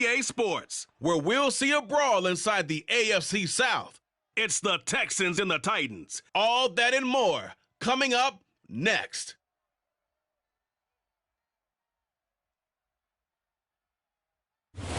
EA Sports, where we'll see a brawl inside the AFC South. It's the Texans and the Titans. All that and more coming up next. We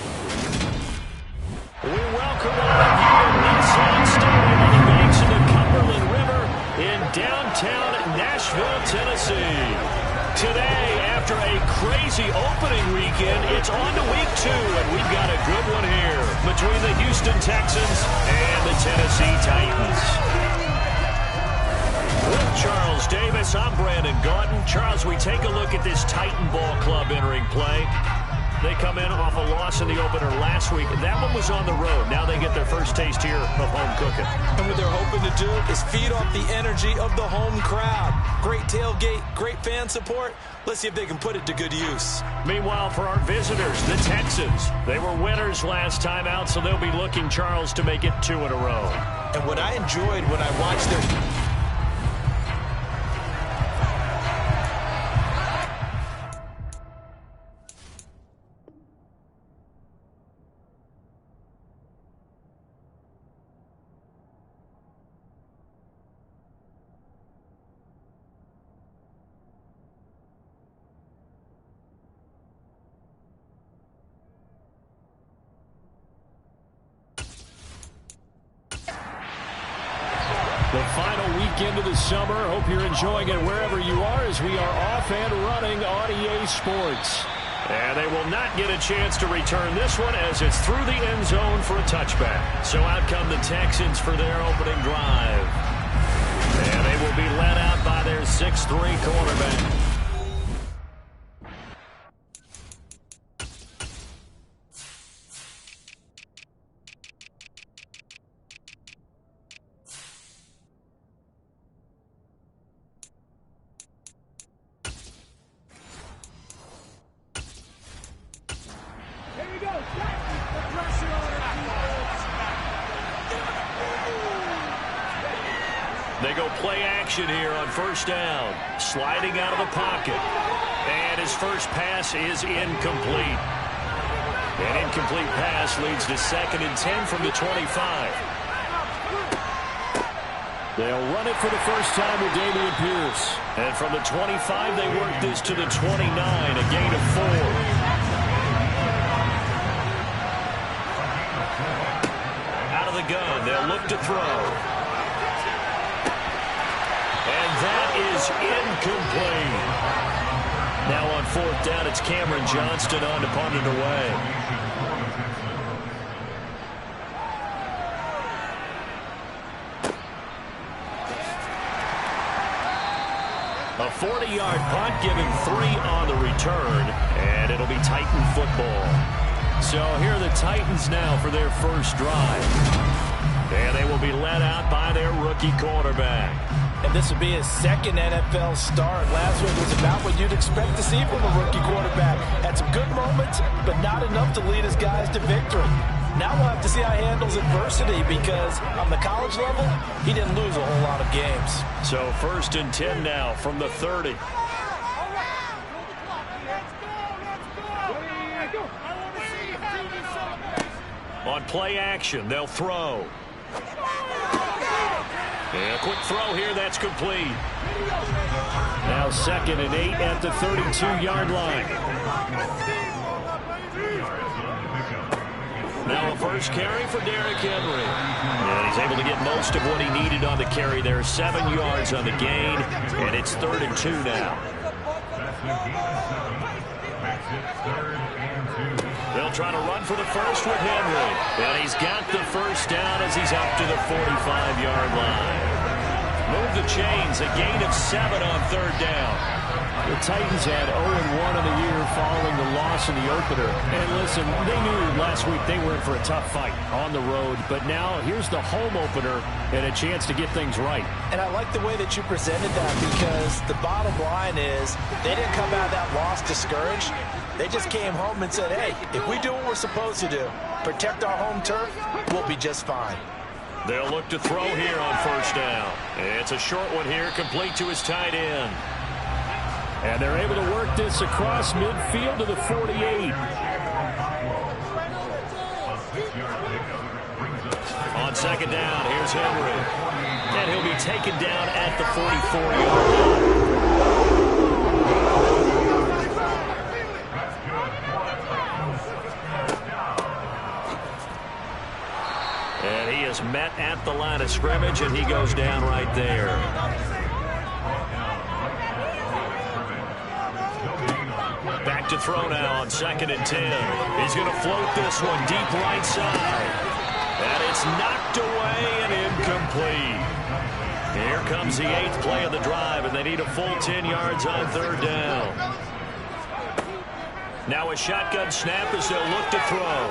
welcome all of you to Nissan Stadium on the banks of the Cumberland River in downtown Nashville, Tennessee. Today, after a crazy opening weekend, it's on to week 2, and we've got a good one here between the Houston Texans and the Tennessee Titans. With Charles Davis, I'm Brandon Gaudin. Charles, we take a look at this Titan ball club entering play. They come in off a loss in the opener last week. That one was on the road. Now they get their first taste here of home cooking. And what they're hoping to do is feed off the energy of the home crowd. Great tailgate, great fan support. Let's see if they can put it to good use. Meanwhile, for our visitors, the Texans, they were winners last time out, so they'll be looking, Charles, to make it 2 in a row. And what I enjoyed when I watched their... The final weekend of the summer. Hope you're enjoying it wherever you are as we are off and running on EA Sports. And they will not get a chance to return this one as it's through the end zone for a touchback. So out come the Texans for their opening drive. And they will be led out by their 6'3" quarterback. They go play action here on first down. Sliding out of the pocket. And his first pass is incomplete. An incomplete pass leads to 2nd and 10 from the 25. They'll run it for the first time with Dameon Pierce. And from the 25, they work this to the 29, a gain of 4. Out of the gun, they'll look to throw. And that is incomplete. Now on 4th down, it's Cameron Johnston on to punt it away. A 40-yard punt, giving 3 on the return, and it'll be Titan football. So here are the Titans now for their first drive. And they will be led out by their rookie quarterback. And this will be his 2nd NFL start. Last week was about what you'd expect to see from a rookie quarterback. Had some good moments, but not enough to lead his guys to victory. Now we'll have to see how he handles adversity because on the college level, he didn't lose a whole lot of games. So 1st and 10 now from the 30. On play action, they'll throw. And a quick throw here, that's complete. Now 2nd and 8 at the 32-yard line. Now a first carry for Derrick Henry. And he's able to get most of what he needed on the carry there. 7 yards on the gain, and it's 3rd and 2 now. They'll try to run for the first with Henry. And he's got the first down as he's up to the 45-yard line. Move the chains, a gain of 7 on 3rd down. The Titans had 0-1 in the year following the loss in the opener. And listen, they knew last week they were in for a tough fight on the road. But now here's the home opener and a chance to get things right. And I like the way that you presented that because the bottom line is they didn't come out of that loss discouraged. They just came home and said, hey, if we do what we're supposed to do, protect our home turf, we'll be just fine. They'll look to throw here on first down. It's a short one here, complete to his tight end. And they're able to work this across midfield to the 48. On second down, here's Henry. And he'll be taken down at the 44-yard line. And he is met at the line of scrimmage, and he goes down right there. Back to throw now on 2nd and 10. He's going to float this one deep right side. And it's knocked away and incomplete. Here comes the 8th play of the drive, and they need a full 10 yards on 3rd down. Now a shotgun snap as they'll look to throw.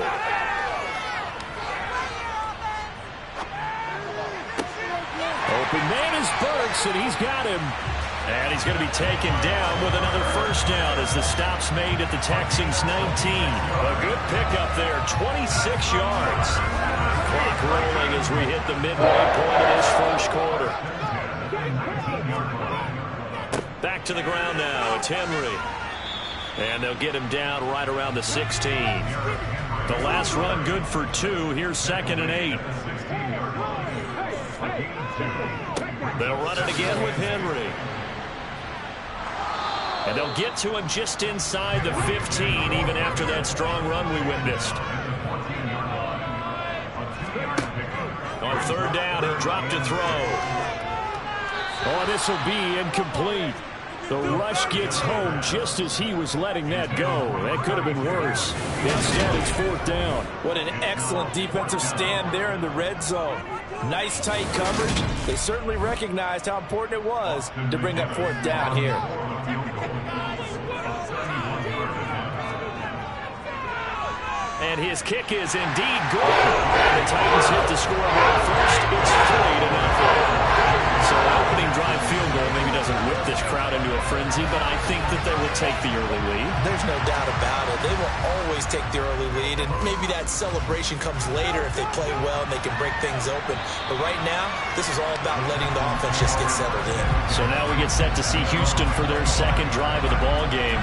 Open man is Burks, and he's got him. And he's going to be taken down with another first down as the stop's made at the Texans 19. A good pickup there, 26 yards. Clock rolling as we hit the midway point of this first quarter. Back to the ground now. It's Henry. And they'll get him down right around the 16. The last run good for 2. Here's 2nd and 8. They'll run it again with Henry. And they'll get to him just inside the 15, even after that strong run we witnessed. On 3rd down, he'll drop to throw. Oh, this will be incomplete. The rush gets home just as he was letting that go. That could have been worse. Instead, it's 4th down. What an excellent defensive stand there in the red zone. Nice tight coverage. They certainly recognized how important it was to bring up 4th down here. And his kick is indeed good. The Titans hit the scoreboard first. It's 3-0. So an opening drive field goal maybe doesn't whip this crowd into a frenzy, but I think that they will take the early lead. There's no doubt about it. They will always take the early lead, and maybe that celebration comes later if they play well and they can break things open. But right now, this is all about letting the offense just get settled in. So now we get set to see Houston for their second drive of the ball game.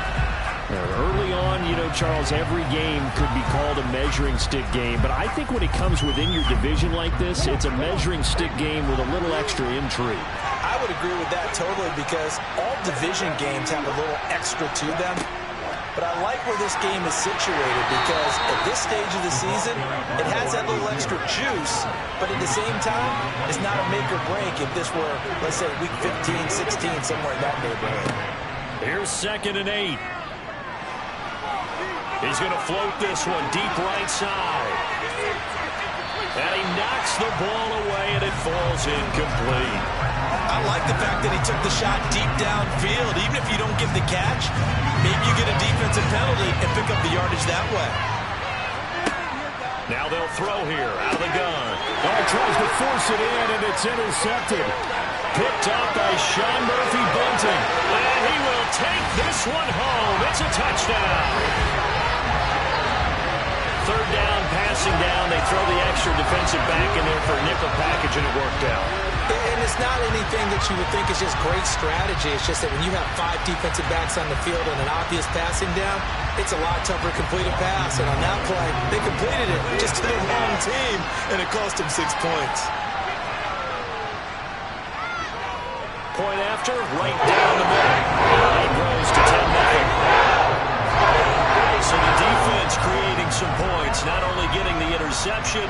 Early on, you know, Charles, every game could be called a measuring stick game. But I think when it comes within your division like this, it's a measuring stick game with a little extra intrigue. I would agree with that totally because all division games have a little extra to them. But I like where this game is situated because at this stage of the season, it has that little extra juice. But at the same time, it's not a make or break if this were, let's say, week 15, 16, somewhere in that neighborhood. Here's 2nd and 8. He's going to float this one deep right side. And he knocks the ball away, and it falls incomplete. I like the fact that he took the shot deep downfield. Even if you don't get the catch, maybe you get a defensive penalty and pick up the yardage that way. Now they'll throw here out of the gun. Oh, tries to force it in, and it's intercepted. Picked up by Sean Murphy-Bunting. And he will take this one home. It's a touchdown. 3rd down, passing down. They throw the extra defensive back in there for a nickel package, and it worked out. And it's not anything that you would think is just great strategy. It's just that when you have 5 defensive backs on the field and an obvious passing down, it's a lot tougher to complete a pass. And on that play, they completed it just to the wrong team, and it cost them 6 points. Point after, right down the middle. Line grows to 10-0. So the defense creating some points, not only getting the interception,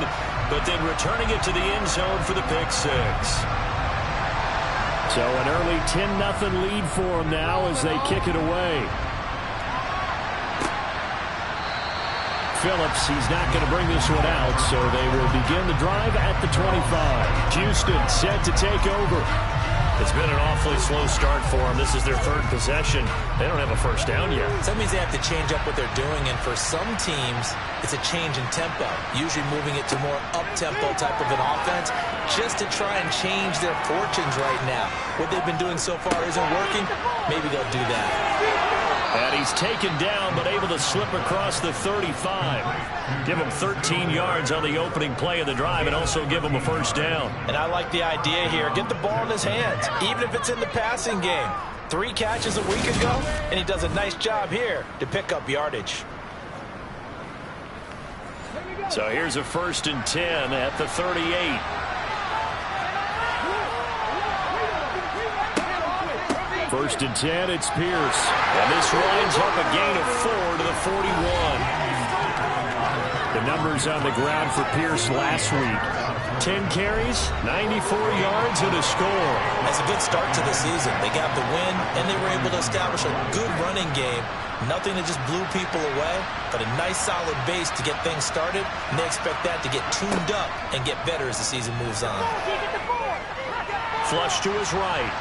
but then returning it to the end zone for the pick 6. So an early 10-0 lead for them now as they kick it away. Phillips, he's not going to bring this one out, so they will begin the drive at the 25. Houston set to take over. It's been an awfully slow start for them. This is their 3rd possession. They don't have a first down yet. So that means they have to change up what they're doing, and for some teams, it's a change in tempo, usually moving it to more up-tempo type of an offense just to try and change their fortunes right now. What they've been doing so far isn't working. Maybe they'll do that. And he's taken down, but able to slip across the 35. Give him 13 yards on the opening play of the drive and also give him a first down. And I like the idea here. Get the ball in his hands, even if it's in the passing game. 3 catches a week ago, and he does a nice job here to pick up yardage. So here's a 1st and 10 at the 38. First and 10, it's Pierce. And this winds up a gain of 4 to the 41. The numbers on the ground for Pierce last week. 10 carries, 94 yards, and a score. That's a good start to the season. They got the win, and they were able to establish a good running game. Nothing that just blew people away, but a nice solid base to get things started, and they expect that to get tuned up and get better as the season moves on. Flush to his right.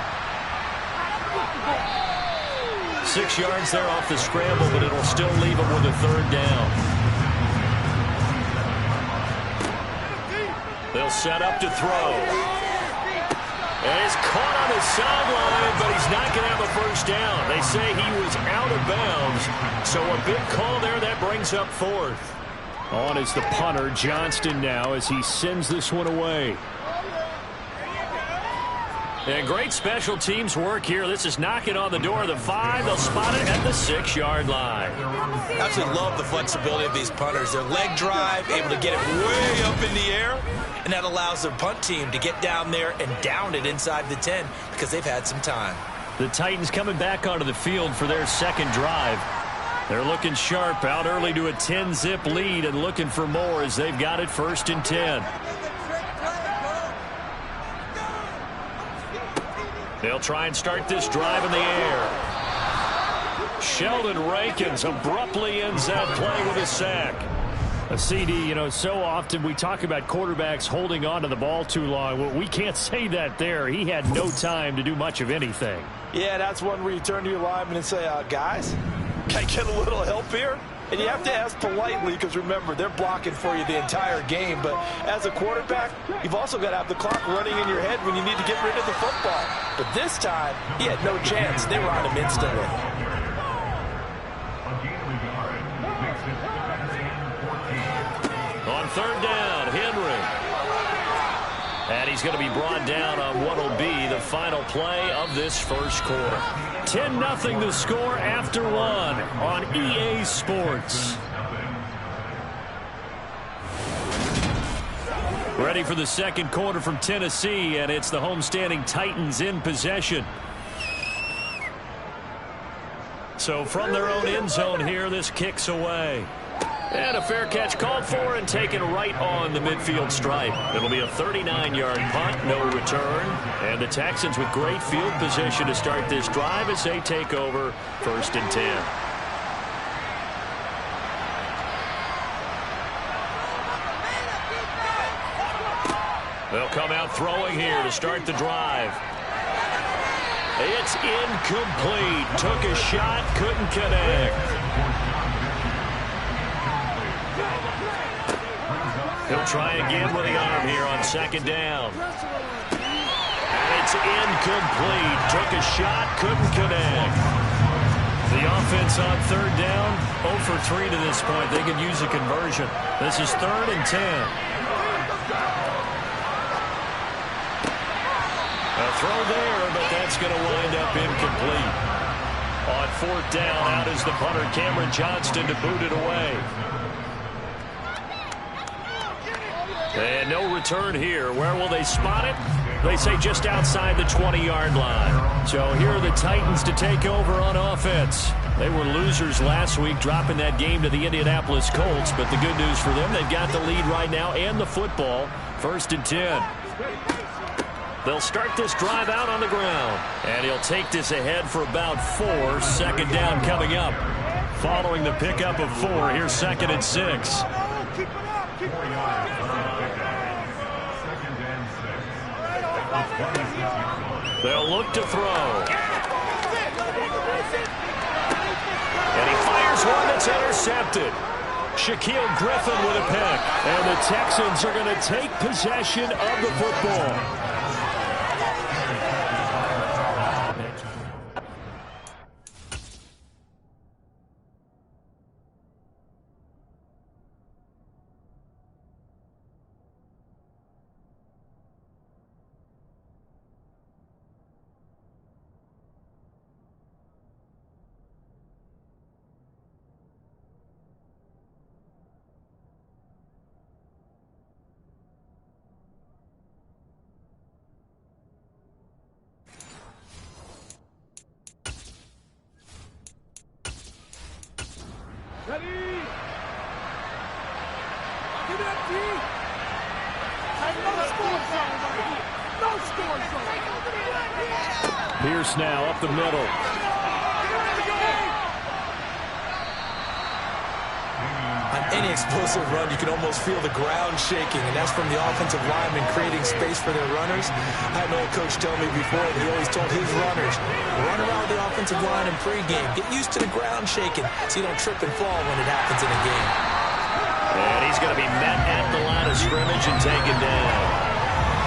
6 yards there off the scramble, but it'll still leave him with a 3rd down. They'll set up to throw. And he's caught on the sideline, but he's not going to have a 1st down. They say he was out of bounds, so a big call there that brings up 4th. On is the punter, Johnston, now as he sends this one away. And great special teams work here. This is knocking on the door of the 5. They'll spot it at the 6-yard line. Absolutely love the flexibility of these punters. Their leg drive, able to get it way up in the air, and that allows their punt team to get down there and down it inside the 10 because they've had some time. The Titans coming back onto the field for their 2nd drive. They're looking sharp, out early to a 10-zip lead and looking for more as they've got it 1st and 10. They'll try and start this drive in the air. Sheldon Rankins abruptly ends that play with a sack. A CD, you know, so often we talk about quarterbacks holding on to the ball too long. Well, we can't say that there. He had no time to do much of anything. Yeah, that's one where you turn to your lineman and say, guys, can I get a little help here? And you have to ask politely because, remember, they're blocking for you the entire game. But as a quarterback, you've also got to have the clock running in your head when you need to get rid of the football. But this time, he had no chance. They were on him instantly. On 3rd down, Henry. And he's going to be brought down on what will be the final play of this 1st quarter. 10-0 the score after 1 on EA Sports. Ready for the 2nd quarter from Tennessee, and it's the homestanding Titans in possession. So from their own end zone here, this kicks away. And a fair catch called for and taken right on the midfield stripe. It'll be a 39-yard punt, no return. And the Texans with great field position to start this drive as they take over 1st and 10. They'll come out throwing here to start the drive. It's incomplete. Took a shot, couldn't connect. He'll try again with the arm here on 2nd down. And it's incomplete. Took a shot, couldn't connect. The offense on 3rd down, 0 for 3 to this point. They can use a conversion. This is 3rd and 10. A throw there, but that's going to wind up incomplete. On 4th down, out is the punter, Cameron Johnston, to boot it away. And no return here. Where will they spot it? They say just outside the 20-yard line. So here are the Titans to take over on offense. They were losers last week, dropping that game to the Indianapolis Colts. But the good news for them, they've got the lead right now and the football. 1st and 10. They'll start this drive out on the ground. And he'll take this ahead for about 4. 2nd down coming up. Following the pickup of 4, here's 2nd and 6. They'll look to throw. And he fires one that's intercepted. Shaquille Griffin with a pick. And the Texans are going to take possession of the football. Pierce now up the middle. On any explosive run, you can almost feel the ground shaking, and that's from the offensive linemen creating space for their runners. I had an old coach tell me before that he always told his runners, run around the offensive line in pregame. Get used to the ground shaking so you don't trip and fall when it happens in a game. And he's going to be met at the line of scrimmage and taken down.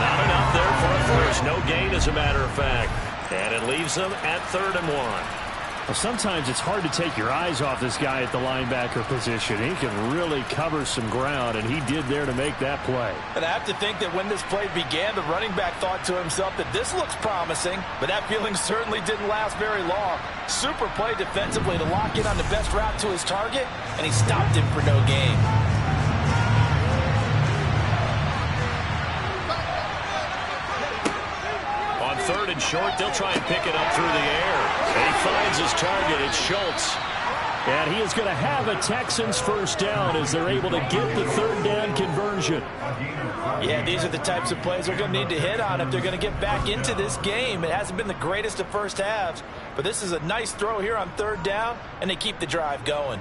Not enough there for a first. No gain, as a matter of fact. And it leaves them at 3rd and 1. Well, sometimes it's hard to take your eyes off this guy at the linebacker position. He can really cover some ground, and he did there to make that play. And I have to think that when this play began, the running back thought to himself that this looks promising, but that feeling certainly didn't last very long. Super play defensively to lock in on the best route to his target, and he stopped him for no gain. On 3rd and short, they'll try and pick it up through the air. And he finds his target. It's Schultz. And he is going to have a Texans first down as they're able to get the 3rd down conversion. Yeah, these are the types of plays they're going to need to hit on if they're going to get back into this game. It hasn't been the greatest of first halves, but this is a nice throw here on 3rd down, and they keep the drive going.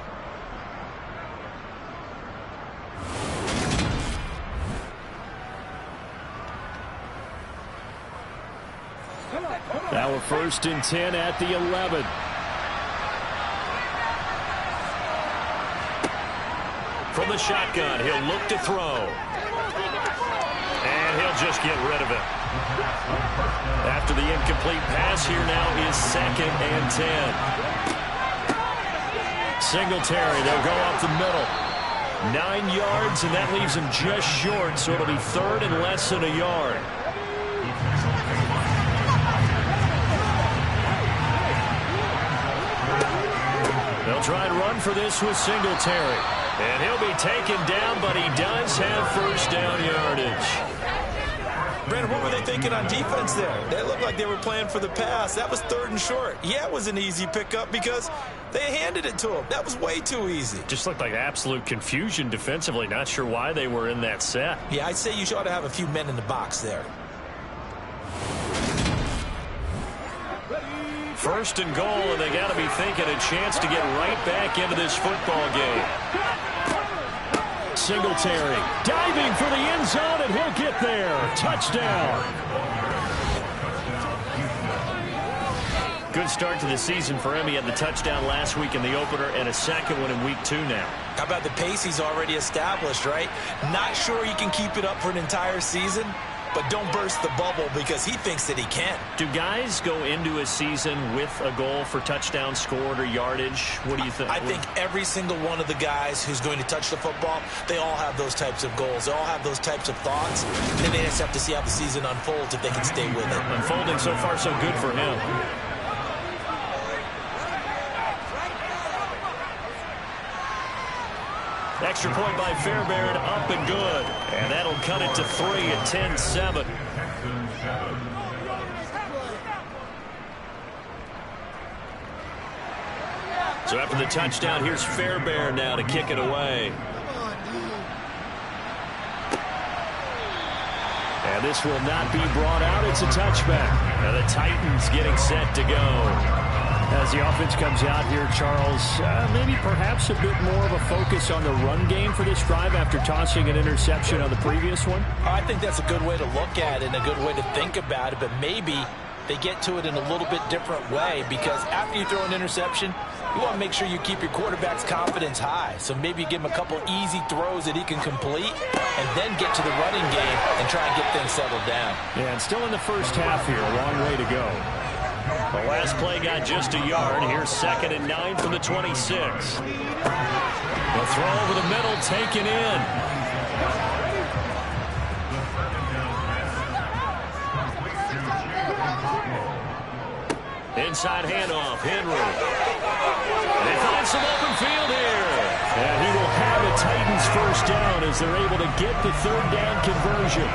Now a 1st and 10 at the 11. From the shotgun, he'll look to throw. And he'll just get rid of it. After the incomplete pass, here now is 2nd and 10. Singletary, they'll go up the middle. 9 yards, and that leaves him just short, so it'll be 3rd and less than a yard. They'll try and run for this with Singletary. And he'll be taken down, but he does have first down yardage. Brandon, what were they thinking on defense there? They looked like they were playing for the pass. That was 3rd and short. Yeah, it was an easy pickup because they handed it to him. That was way too easy. Just looked like absolute confusion defensively. Not sure why they were in that set. Yeah, I'd say you ought to have a few men in the box there. 1st and goal, and they got to be thinking a chance to get right back into this football game. Singletary diving for the end zone, and he'll get there. Touchdown. Good start to the season for him. He had the touchdown last week in the opener and a 2nd one in week 2 now. How about the pace he's already established, right? Not sure he can keep it up for an entire season, but don't burst the bubble because he thinks that he can. Do guys go into a season with a goal for touchdown scored or yardage? What do you think? I think every single one of the guys who's going to touch the football, they all have those types of goals. They all have those types of thoughts. And they just have to see how the season unfolds if they can stay with it. Unfolding so far so good for him. Extra point by Fairbairn, up and good. And that'll cut it to 3 at 10-7. So after the touchdown, here's Fairbairn now to kick it away. And this will not be brought out. It's a touchback. And the Titans getting set to go. As the offense comes out here, Charles, maybe perhaps a bit more of a focus on the run game for this drive after tossing an interception on the previous one? I think that's a good way to look at it and a good way to think about it, but maybe they get to it in a little bit different way because after you throw an interception, you want to make sure you keep your quarterback's confidence high. So maybe give him a couple easy throws that he can complete and then get to the running game and try and get things settled down. Yeah, and still in the first half here, a long way to go. The last play got just a yard. Here's 2nd and 9 from the 26. The throw over the middle, taken in. Inside handoff, Henry. They find some open field here. And he will have a Titans first down as they're able to get the 3rd down conversion.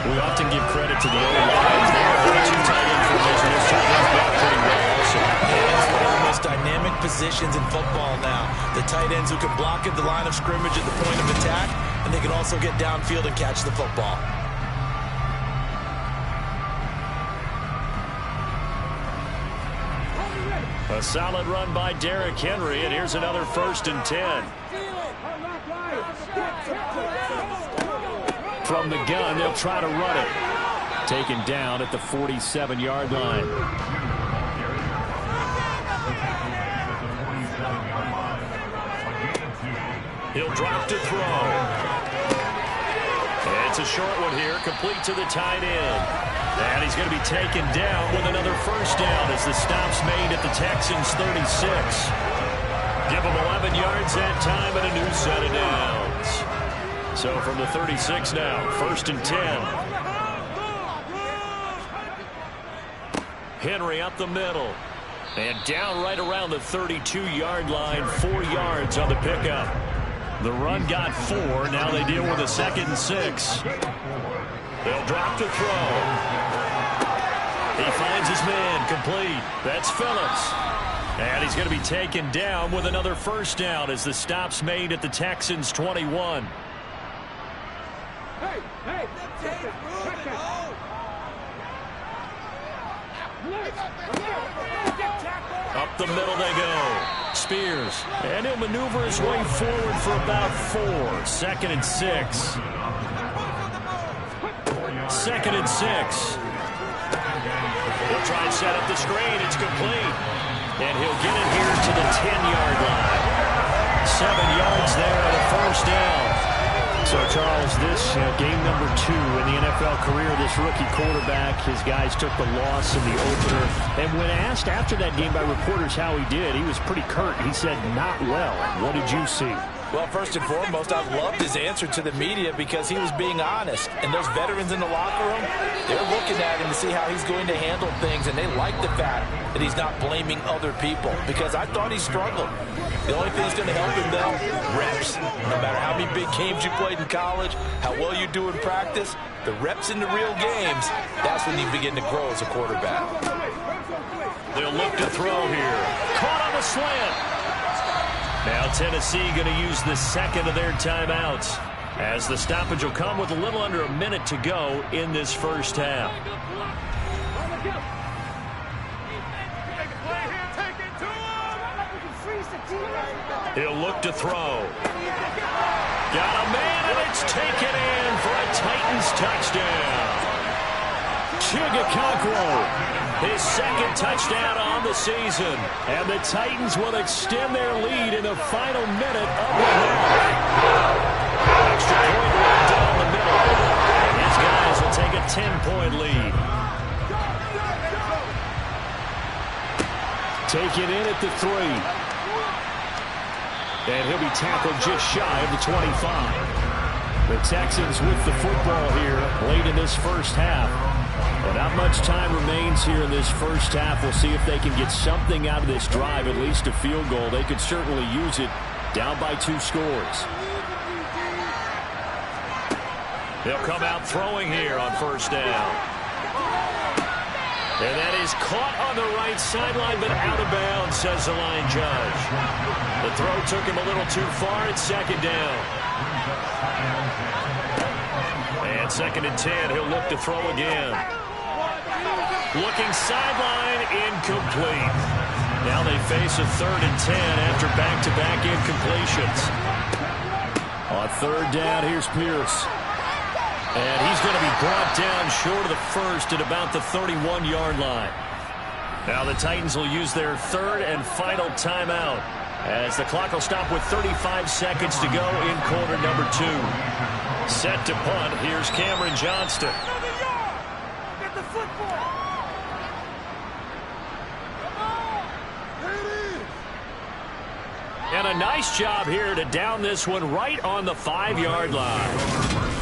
We often give credit to the O-lines. They are the 2 tight end formation. This tight end's blocked pretty well also. It's one of the most dynamic positions in football now. The tight ends who can block at the line of scrimmage at the point of attack, and they can also get downfield and catch the football. A solid run by Derrick Henry, and here's another 1st and 10. From the gun, they'll try to run it. Taken down at the 47-yard line. He'll drop to throw. It's a short one here, complete to the tight end. And he's going to be taken down with another 1st down as the stop's made at the Texans' 36. Give him 11 yards that time and a new set of downs. So from the 36 now, 1st and 10. Henry up the middle. And down right around the 32-yard line, 4 yards on the pickup. The run got 4. Now they deal with a 2nd and 6. They'll drop to throw. He finds his man, complete. That's Phillips. And he's going to be taken down with another 1st down as the stop's made at the Texans' 21. Up the middle they go. Spears. And he'll maneuver his way forward for about 4. 2nd and 6. 2nd and 6. He'll try and set up the screen. It's complete. And he'll get it here to the 10-yard line. 7 yards there and a 1st down. So, Charles, this game number 2 in the NFL career, this rookie quarterback, his guys took the loss in the opener. And when asked after that game by reporters how he did, he was pretty curt. He said, not well. What did you see? Well, first and foremost, I loved his answer to the media because he was being honest. And those veterans in the locker room, they're looking at him to see how he's going to handle things. And they like the fact that he's not blaming other people because I thought he struggled. The only thing that's going to help him, though, reps. No matter how many big games you played in college, how well you do in practice, the reps in the real games, that's when you begin to grow as a quarterback. They'll look to throw here. Caught on the slant. Now Tennessee going to use the 2nd of their timeouts as the stoppage will come with a little under a minute to go in this 1st half. He'll look to throw. Got a man, and it's taken in for a Titans touchdown. Chigakonkwo, his 2nd touchdown on the season. And the Titans will extend their lead in the final minute of the half. Extra point right down the middle. And his guys will take a 10-point lead. Take it in at the 3. And he'll be tackled just shy of the 25. The Texans with the football here late in this 1st half. Well, not much time remains here in this 1st half. We'll see if they can get something out of this drive, at least a field goal. They could certainly use it down by 2 scores. They'll come out throwing here on 1st down. And that is caught on the right sideline, but out of bounds, says the line judge. The throw took him a little too far. It's 2nd down. And 2nd and 10. He'll look to throw again. Looking sideline, incomplete. Now they face a 3rd and 10 after back-to-back incompletions. On 3rd down, here's Pierce. And he's going to be brought down short of the 1st at about the 31-yard line. Now the Titans will use their 3rd and final timeout as the clock will stop with 35 seconds to go in quarter number 2. Set to punt. Here's Cameron Johnston. Get the football. And a nice job here to down this one right on the 5-yard line.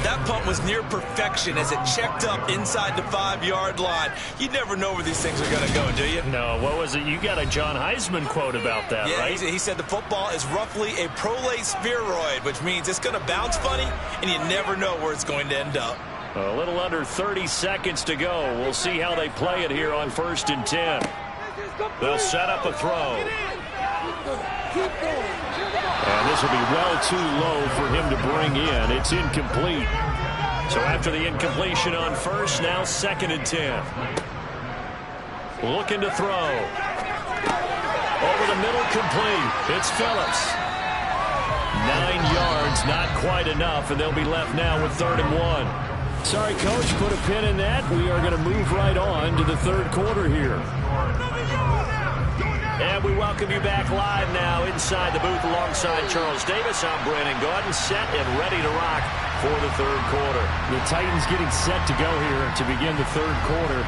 That punt was near perfection as it checked up inside the 5-yard line. You never know where these things are going to go, do you? No, what was it? You got a John Heisman quote about that, yeah, right? He said the football is roughly a prolate spheroid, which means it's going to bounce funny, and you never know where it's going to end up. A little under 30 seconds to go. We'll see how they play it here on 1st and 10. They'll set up a throw. And this will be well too low for him to bring in. It's incomplete. So after the incompletion on first, now 2nd and 10. Looking to throw. Over the middle, complete. It's Phillips. 9 yards, not quite enough, and they'll be left now with 3rd and 1. Sorry, Coach, put a pin in that. We are going to move right on to the 3rd quarter here. And we welcome you back live now inside the booth alongside Charles Davis. I'm Brandon Gordon, set and ready to rock for the 3rd quarter. The Titans getting set to go here to begin the 3rd quarter.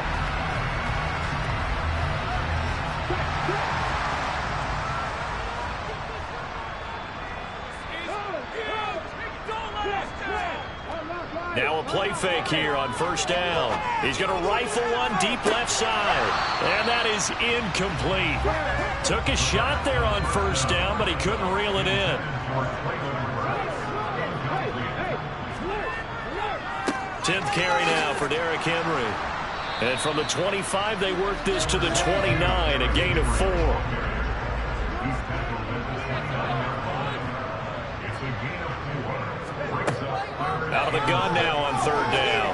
Now a play fake here on 1st down. He's going to rifle one deep left side. And that is incomplete. Took a shot there on 1st down, but he couldn't reel it in. 10th carry now for Derrick Henry. And from the 25, they work this to the 29, a gain of 4. Out of the gun now on 3rd down.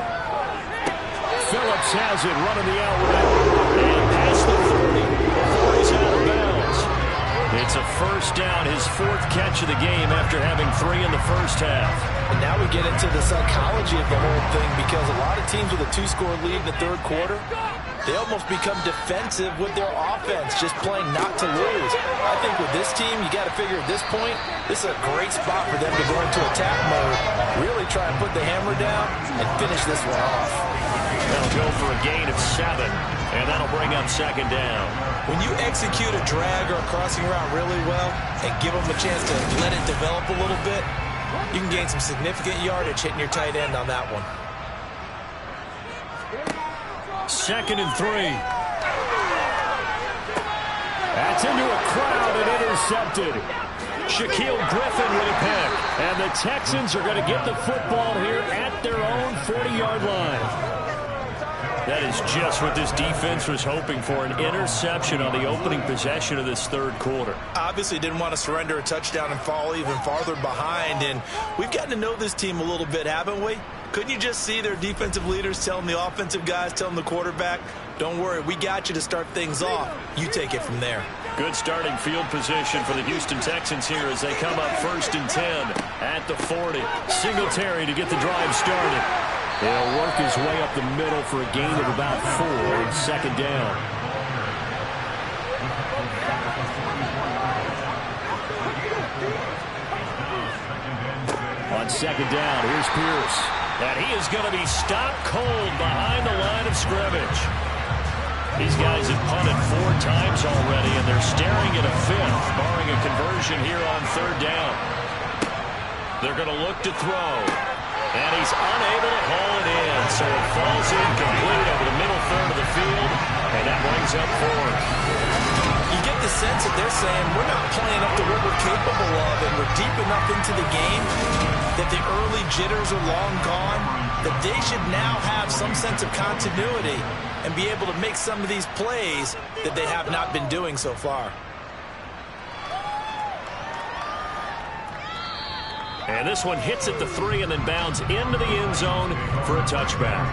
Phillips has it running the out route. And past the 30 before he's out of bounds. It's a 1st down, his 4th catch of the game after having 3 in the 1st half. And now we get into the psychology of the whole thing, because a lot of teams with a 2-score lead in the 3rd quarter, they almost become defensive with their offense, just playing not to lose. I think with this team, you got to figure at this point, this is a great spot for them to go into attack mode, really try and put the hammer down and finish this one off. They'll go for a gain of 7, and that'll bring up 2nd down. When you execute a drag or a crossing route really well and give them a chance to let it develop a little bit, you can gain some significant yardage hitting your tight end on that one. 2nd and 3. That's into a crowd and intercepted. Shaquille Griffin with a pick. And the Texans are going to get the football here at their own 40-yard line. That is just what this defense was hoping for, an interception on the opening possession of this 3rd quarter. Obviously didn't want to surrender a touchdown and fall even farther behind, and we've gotten to know this team a little bit, haven't we? Couldn't you just see their defensive leaders telling the offensive guys, telling the quarterback, don't worry, we got you to start things off. You take it from there. Good starting field position for the Houston Texans here as they come up 1st and 10 at the 40. Singletary to get the drive started. He'll work his way up the middle for a gain of about 4 on 2nd down. On 2nd down, here's Pierce. And he is going to be stopped cold behind the line of scrimmage. These guys have punted 4 times already, and they're staring at a 5th, barring a conversion here on 3rd down. They're going to look to throw. And he's unable to haul it in, so it falls incomplete over the middle 3rd of the field, and that brings up 4th. You get the sense that they're saying we're not playing up to what we're capable of, and we're deep enough into the game that the early jitters are long gone, that they should now have some sense of continuity and be able to make some of these plays that they have not been doing so far. And this one hits at the 3 and then bounds into the end zone for a touchback.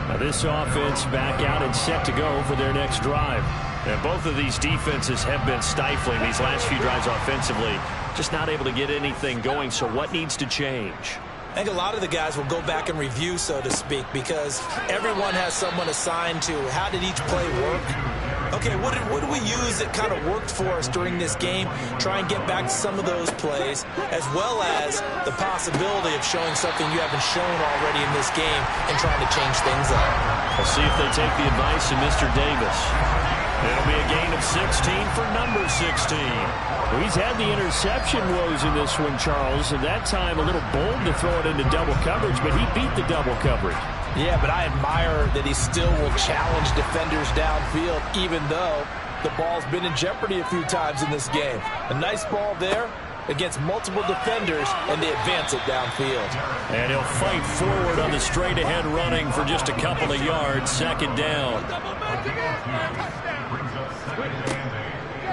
Now this offense back out and set to go for their next drive. And both of these defenses have been stifling these last few drives offensively. Just not able to get anything going, so what needs to change? I think a lot of the guys will go back and review, so to speak, because everyone has someone assigned to how did each play work. Okay, what did we use that kind of worked for us during this game? Try and get back to some of those plays, as well as the possibility of showing something you haven't shown already in this game and trying to change things up. We'll see if they take the advice of Mr. Davis. It'll be a gain of 16 for number 16. Well, he's had the interception woes in this one, Charles, and that time a little bold to throw it into double coverage, but he beat the double coverage. Yeah, but I admire that he still will challenge defenders downfield, even though the ball's been in jeopardy a few times in this game. A nice ball there against multiple defenders, and they advance it downfield. And he'll fight forward on the straight-ahead running for just a couple of yards, 2nd down.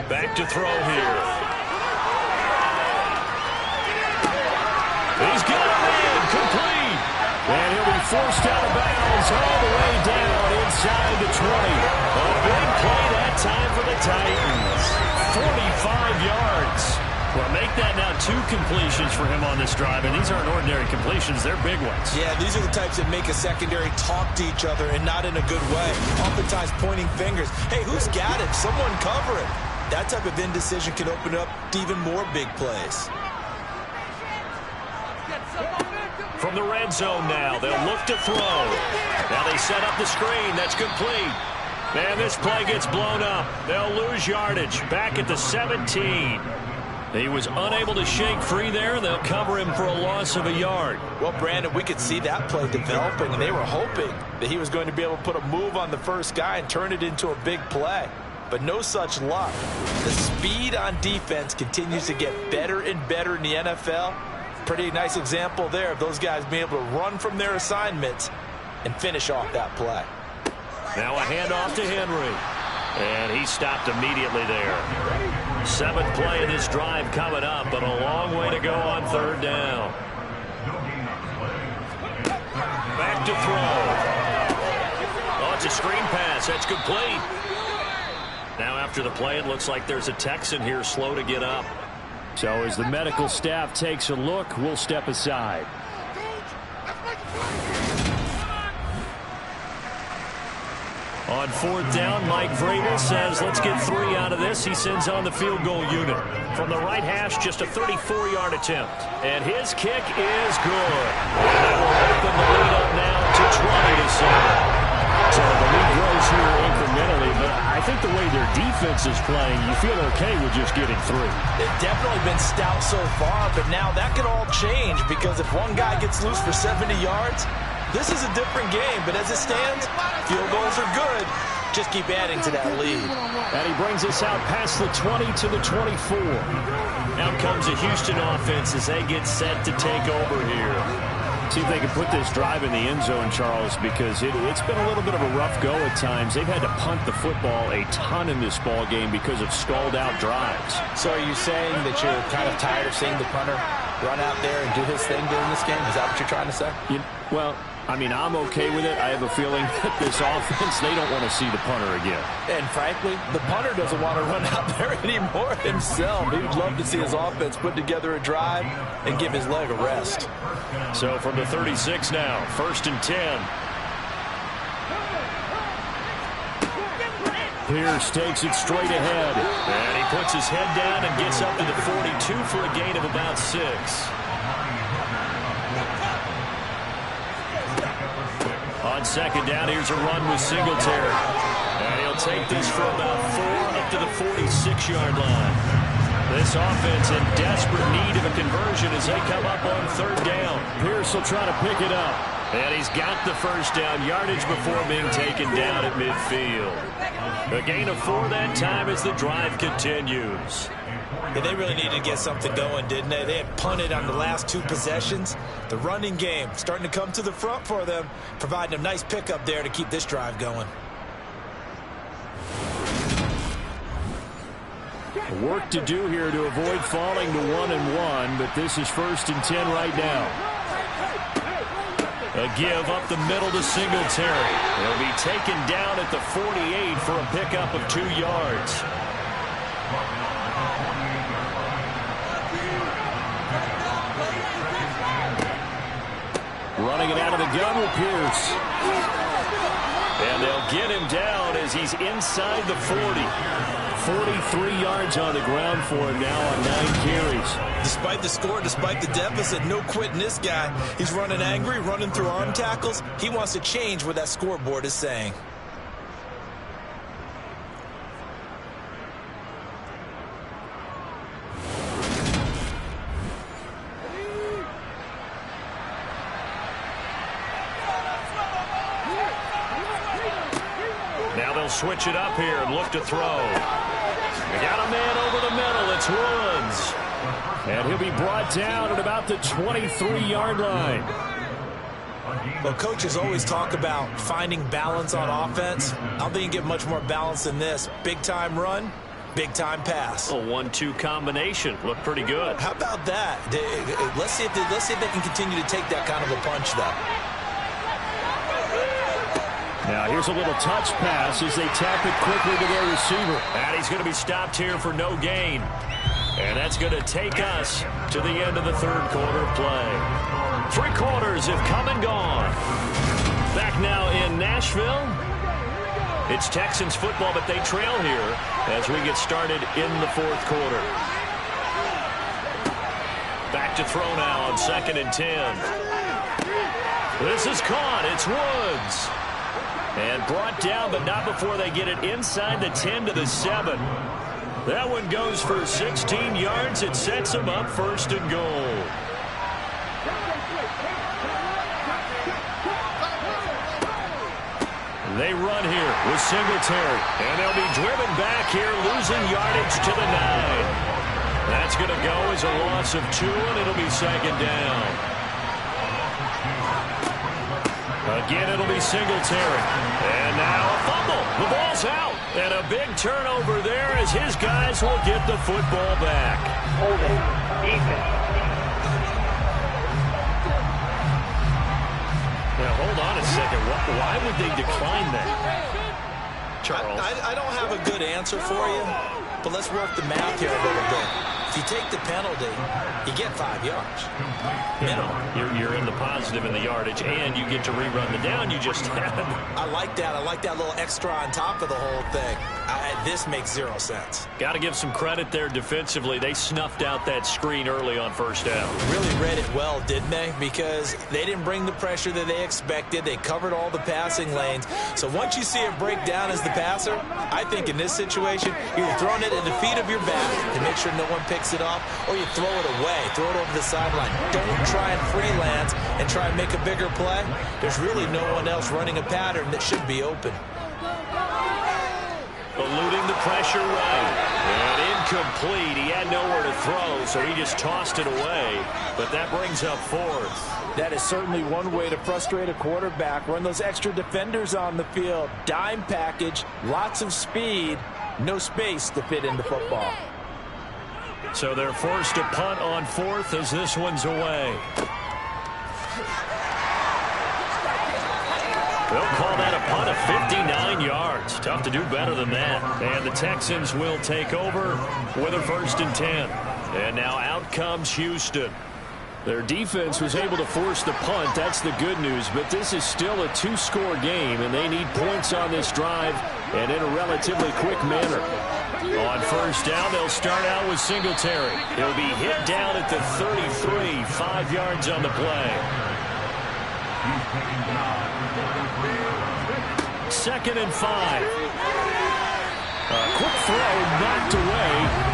Back to throw here. He's got a man complete. And he'll be forced out of bounds all the way down inside the 20. A big play that time for the Titans. 45 yards. Well, make that now 2 completions for him on this drive, and these aren't ordinary completions. They're big ones. Yeah, these are the types that make a secondary talk to each other and not in a good way. Oftentimes pointing fingers. Hey, who's got it? Someone cover it. That type of indecision can open up to even more big plays. From the red zone now, they'll look to throw. Now they set up the screen. That's complete. Man, this play gets blown up. They'll lose yardage. Back at the 17. He was unable to shake free there. They'll cover him for a loss of a yard. Well, Brandon, we could see that play developing, and they were hoping that he was going to be able to put a move on the first guy and turn it into a big play. But no such luck. The speed on defense continues to get better and better in the NFL. Pretty nice example there of those guys being able to run from their assignments and finish off that play. Now a handoff to Henry. And he stopped immediately there. 7th play of this drive coming up, but a long way to go on 3rd down. Back to throw. Oh, it's a screen pass. That's complete. Now after the play, it looks like there's a Texan here slow to get up. So as the medical staff takes a look, we'll step aside. On 4th down, Mike Vrabel says, let's get 3 out of this. He sends on the field goal unit. From the right hash, just a 34-yard attempt. And his kick is good. And that will open the lead up now to 20-7. So the lead grows here incrementally, but I think the way their defense is playing, you feel okay with just getting 3. They've definitely been stout so far, but now that could all change because if one guy gets loose for 70 yards, this is a different game. But as it stands, field goals are good. Just keep adding to that lead. And he brings us out past the 20 to the 24. Now comes a Houston offense as they get set to take over here. See if they can put this drive in the end zone, Charles, because it's been a little bit of a rough go at times. They've had to punt the football a ton in this ball game because of stalled-out drives. So are you saying that you're kind of tired of seeing the punter run out there and do his thing during this game? Is that what you're trying to say? Well, I mean, I'm okay with it. I have a feeling that this offense, they don't want to see the punter again. And frankly, the punter doesn't want to run out there anymore himself. He would love to see his offense put together a drive and give his leg a rest. So from the 36 now, 1st and 10. Pierce takes it straight ahead. And he puts his head down and gets up to the 42 for a gain of about 6. On 2nd down, here's a run with Singletary. And he'll take this for about 4 up to the 46-yard line. This offense in desperate need of a conversion as they come up on 3rd down. Pierce will try to pick it up. And he's got the 1st down yardage before being taken down at midfield. A gain of 4 that time as the drive continues. Yeah, they really needed to get something going, didn't they? They had punted on the last 2 possessions. The running game starting to come to the front for them, providing a nice pickup there to keep this drive going. Work to do here to avoid falling to 1-1, but this is 1st and 10 right now. A give up the middle to Singletary. He'll be taken down at the 48 for a pickup of 2 yards. Running it out of the gun with Pierce. And they'll get him down as he's inside the 40. 43 yards on the ground for him now on 9 carries. Despite the score, despite the deficit, no quitting this guy. He's running angry, running through arm tackles. He wants to change what that scoreboard is saying. Now they'll switch it up here and look to throw. They got a man over the middle. It's Woods. And he'll be brought down at about the 23-yard line. Well, coaches always talk about finding balance on offense. I don't think you get much more balance than this. Big-time run, Big-time pass. A 1-2 combination. Looked pretty good. How about that? Let's see if they can continue to take that kind of a punch, though. Now here's a little touch pass as they tap it quickly to their receiver. And he's going to be stopped here for no gain. And that's going to take us to the end of the third quarter of play. 3 quarters have come and gone. Back now in Nashville. It's Texans football, but they trail here as we get started in the fourth quarter. Back to throw now on 2nd and 10. This is caught. It's Woods. And brought down, but not before they get it inside the 10 to the 7. That one goes for 16 yards. It sets them up 1st and goal. They run here with Singletary. And they'll be driven back here, losing yardage to the 9. That's going to go as a loss of 2, and it'll be 2nd down. Again, it'll be Singletary. And now a fumble. The ball's out. And a big turnover there as his guys will get the football back. Holding. Defense. Now, hold on a second. Why would they decline that, Charles? I don't have a good answer for you, but let's work the math here a little bit. If you take the penalty, you get 5 yards. Minimum. You're in the positive in the yardage, and you get to rerun the down you just had. I like that. I like that little extra on top of the whole thing. This makes 0 sense. Got to give some credit there defensively. They snuffed out that screen early on 1st down. Really read it well, didn't they? Because they didn't bring the pressure that they expected. They covered all the passing lanes. So once you see it break down as the passer, I think in this situation, you're throwing it at the feet of your back to make sure no one picks it off, or you throw it away, throw it over the sideline. Don't try and freelance and try and make a bigger play. There's really no one else running a pattern that should be open. Eluding the pressure right. And incomplete. He had nowhere to throw, so he just tossed it away. But that brings up 4th. That is certainly one way to frustrate a quarterback. Run those extra defenders on the field. Dime package, lots of speed, no space to fit into football. So they're forced to punt on 4th as this one's away. They'll call that a punt of 59 yards. Tough to do better than that. And the Texans will take over with a 1st and 10. And now out comes Houston. Their defense was able to force the punt. That's the good news. But this is still a 2-score game, and they need points on this drive and in a relatively quick manner. On 1st down, they'll start out with Singletary. He'll be hit down at the 33, 5 yards on the play. 2nd and 5. A quick throw knocked away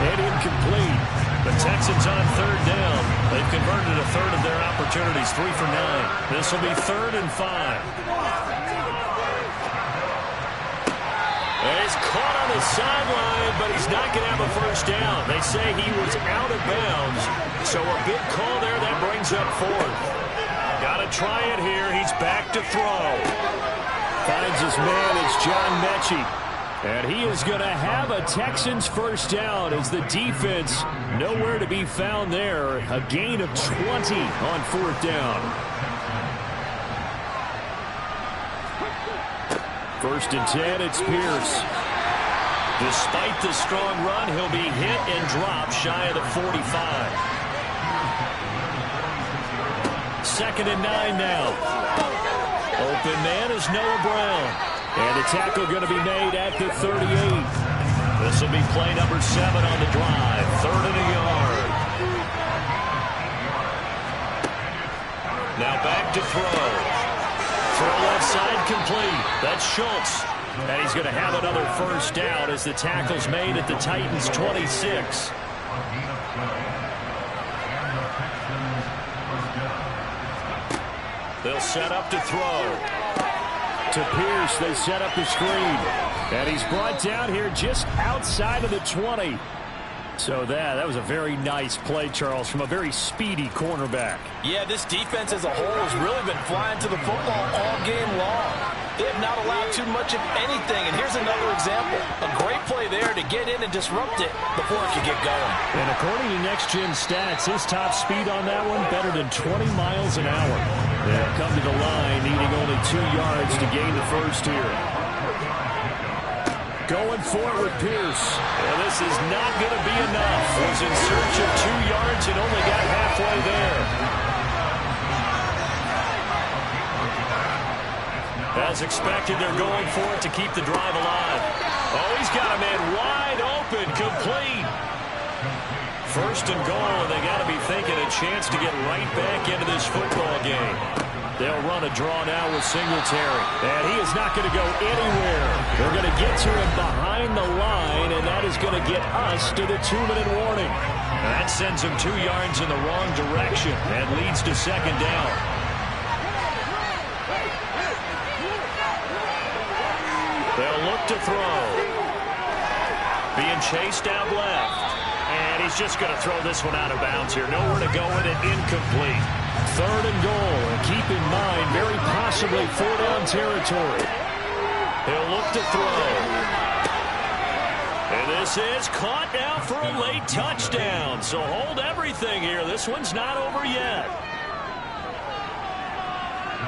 and incomplete. The Texans on 3rd down. They've converted a third of their opportunities, 3 for 9. This will be 3rd and 5. And he's caught on the sideline, but he's not going to have a 1st down. They say he was out of bounds. So a big call there. That brings up 4th. Got to try it here. He's back to throw. Finds his man. It's John Mechie. And he is going to have a Texans 1st down as the defense nowhere to be found there. A gain of 20 on 4th down. 1st and 10, it's Pierce. Despite the strong run, he'll be hit and dropped shy of the 45. 2nd and 9 now. Open man is Noah Brown. And a tackle going to be made at the 38. This will be play number 7 on the drive. 3rd and a yard. Now back to throw. Throw left side complete. That's Schultz. And he's going to have another 1st down as the tackle's made at the Titans' 26. They'll set up to throw. To Pierce, they set up the screen. And he's brought down here just outside of the 20. So that was a very nice play, Charles, from a very speedy cornerback. Yeah, this defense as a whole has really been flying to the football all game long. They have not allowed too much of anything, and here's another example. A great play there to get in and disrupt it before it could get going. And according to Next Gen Stats, his top speed on that one better than 20 miles an hour. They'll come to the line, needing only 2 yards to gain the first here. Going for it with Pierce. And this is not going to be enough. Was in search of 2 yards and only got halfway there. As expected, they're going for it to keep the drive alive. Oh, he's got a man wide open, complete. First and goal, and they got to be thinking a chance to get right back into this football game. They'll run a draw now with Singletary. And he is not going to go anywhere. They're going to get to him behind the line, and that is going to get us to the 2-minute warning. And that sends him 2 yards in the wrong direction and leads to second down. They'll look to throw. Being chased out left. And he's just going to throw this one out of bounds here. Nowhere to go with it. Incomplete. Third and goal. And keep in mind, very possibly 4-down territory. He'll look to throw. And this is caught now for a late touchdown. So hold everything here. This one's not over yet.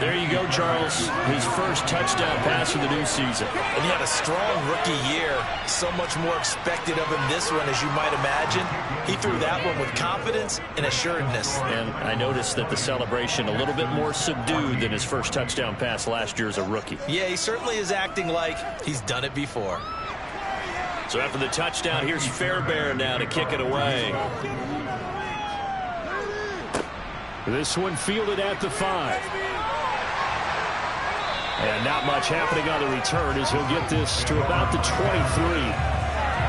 There you go, Charles. His first touchdown pass of the new season. And he had a strong rookie year. So much more expected of him this one, as you might imagine. He threw that one with confidence and assuredness. And I noticed that the celebration a little bit more subdued than his first touchdown pass last year as a rookie. Yeah, he certainly is acting like he's done it before. So after the touchdown, here's Fairbairn now to kick it away. This one fielded at the 5. And not much happening on the return as he'll get this to about the 23.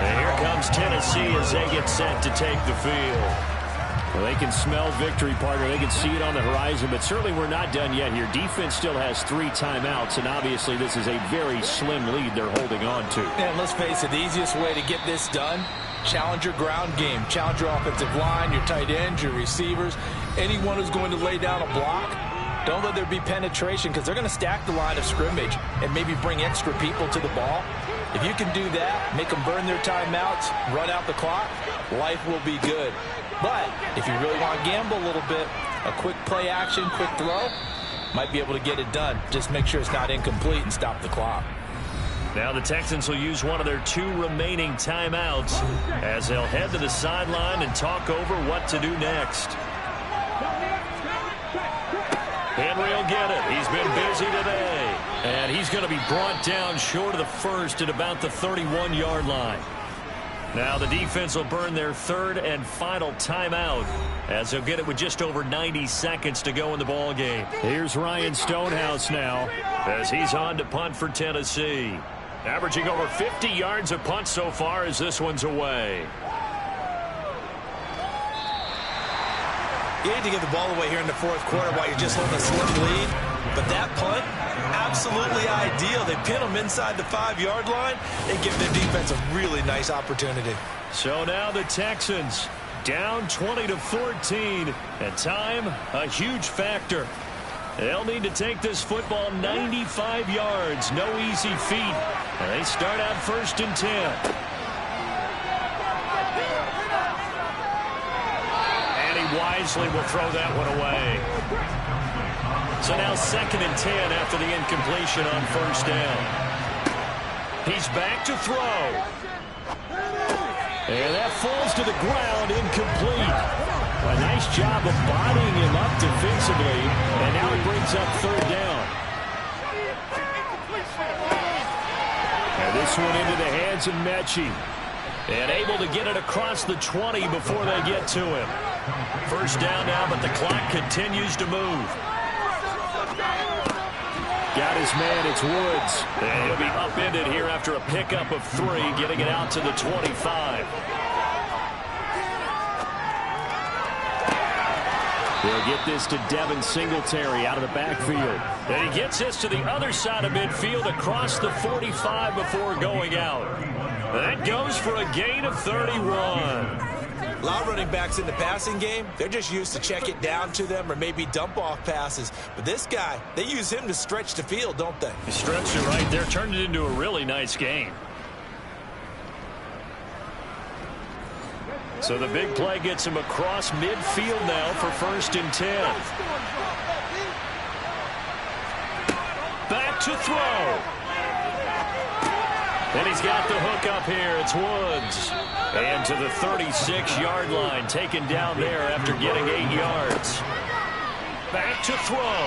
And here comes Tennessee as they get set to take the field. Well, they can smell victory, partner. They can see it on the horizon, but certainly we're not done yet here. Defense still has 3 timeouts, and obviously this is a very slim lead they're holding on to. And let's face it, the easiest way to get this done, challenge your ground game. Challenge your offensive line, your tight ends, your receivers, anyone who's going to lay down a block. Don't let there be penetration, because they're going to stack the line of scrimmage and maybe bring extra people to the ball. If you can do that, make them burn their timeouts, run out the clock, life will be good. But if you really want to gamble a little bit, a quick play action, quick throw, might be able to get it done. Just make sure it's not incomplete and stop the clock. Now the Texans will use one of their 2 remaining timeouts as they'll head to the sideline and talk over what to do next. Henry will get it. He's been busy today. And he's going to be brought down short of the first at about the 31-yard line. Now the defense will burn their 3rd and final timeout as they'll get it with just over 90 seconds to go in the ball game. Here's Ryan Stonehouse now as he's on to punt for Tennessee. Averaging over 50 yards a punt so far as this one's away. You hate to give the ball away here in the 4th quarter while you're just holding a slim lead. But that punt, absolutely ideal. They pin them inside the 5-yard line and give their defense a really nice opportunity. So now the Texans down 20-14. And time, a huge factor. They'll need to take this football 95 yards. No easy feat. And they start out 1st and 10. Wisely will throw that one away. So now 2nd and 10 after the incompletion on 1st down. He's back to throw. And that falls to the ground, incomplete. A nice job of bodying him up defensively. And now it brings up 3rd down. And this one into the hands of Mechie. And able to get it across the 20 before they get to him. 1st down now, but the clock continues to move. Got his man, it's Woods. And he'll be upended here after a pickup of 3, getting it out to the 25. They'll get this to Devin Singletary out of the backfield. And he gets this to the other side of midfield across the 45 before going out. That goes for a gain of 31. A lot of running backs in the passing game, they're just used to check it down to them or maybe dump off passes. But this guy, they use him to stretch the field, don't they? He stretched it right there, turned it into a really nice game. So the big play gets him across midfield now for 1st and 10. Back to throw. And he's got the hook up here. It's Woods. And to the 36-yard line, taken down there after getting 8 yards. Back to throw.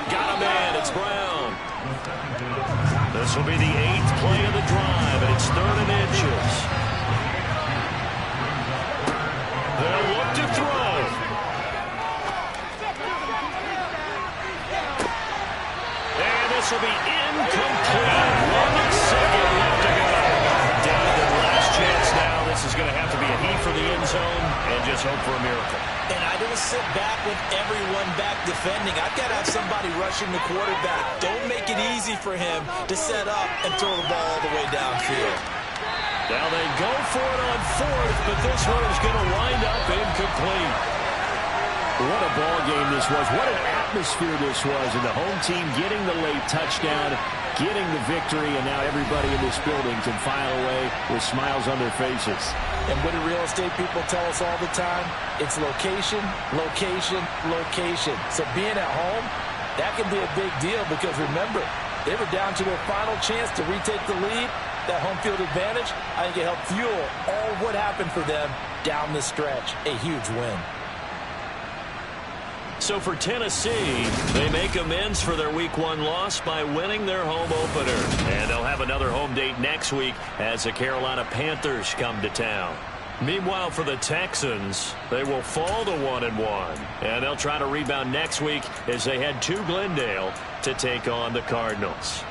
Got a man. It's Brown. This will be the 8th play of the drive, and it's 3rd and inches. They'll look to throw. And this will be incomplete. 1 second left to go. Down to the last chance now. This is going to have to be a heat for the end zone and just hope for a miracle. And I don't sit back with everyone back defending. I've got to have somebody rushing the quarterback. Don't make it easy for him to set up and throw the ball all the way downfield. Now they go for it on 4th, but this one is going to wind up incomplete. What a ball game this was. What an atmosphere this was. And the home team getting the late touchdown, getting the victory, and now everybody in this building can file away with smiles on their faces. And what do real estate people tell us all the time? It's location, location, location. So being at home, that can be a big deal because remember, they were down to their final chance to retake the lead. That home field advantage, I think it helped fuel all what happened for them down the stretch. A huge win. So for Tennessee, they make amends for their Week 1 loss by winning their home opener. And they'll have another home date next week as the Carolina Panthers come to town. Meanwhile, for the Texans, they will fall to 1-1. And they'll try to rebound next week as they head to Glendale to take on the Cardinals.